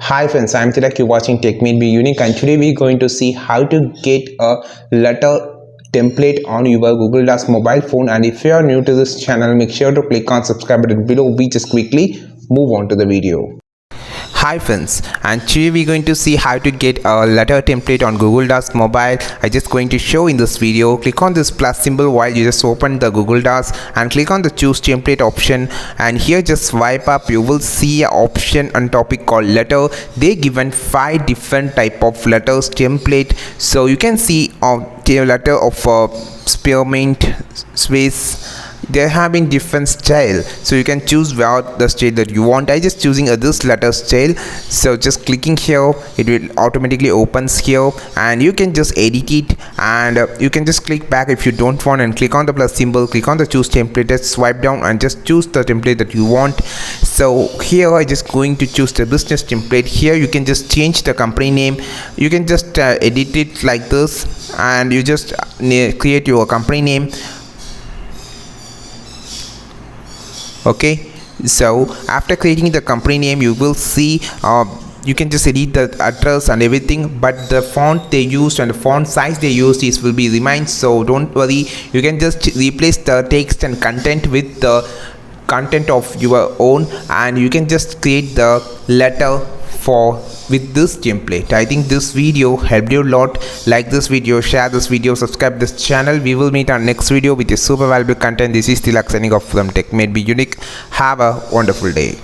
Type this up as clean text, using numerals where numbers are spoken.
Hi friends, I'm Tilak. You're watching Tech Made Me Unique, and today we're going to see how to get a letter template on your Google Docs mobile phone. And if you are new to this channel, make sure to click on subscribe button below. We just quickly move on to the video. Hi friends, and today we're going to see how to get a letter template on Google Docs mobile. I just going to show in this video. Click on this plus symbol while you just open the Google Docs and click on the choose template option, and here just swipe up. You will see an option on topic called letter. They given 5 different type of letters template, so you can see a letter of spearmint, Swiss. They have in different style, so you can choose what the style that you want. I just choosing this letter style, so just clicking here, it will automatically opens here, and you can just edit it, and you can just click back if you don't want, and click on the plus symbol, click on the choose template, just swipe down and just choose the template that you want. So here I just going to choose the business template. Here you can just change the company name. You can just edit it like this, and you just create your company name. Okay, so after creating the company name, you will see you can just edit the address and everything, but the font they used and the font size they used is will be remain, so don't worry. You can just replace the text and content with the content of your own, and you can just create the letter for with this template. I think this video helped you a lot. Like this video, share this video, subscribe this channel. We will meet on next video with a super valuable content. This is Tilak signing off from Tech Made Me Unique. Have a wonderful day.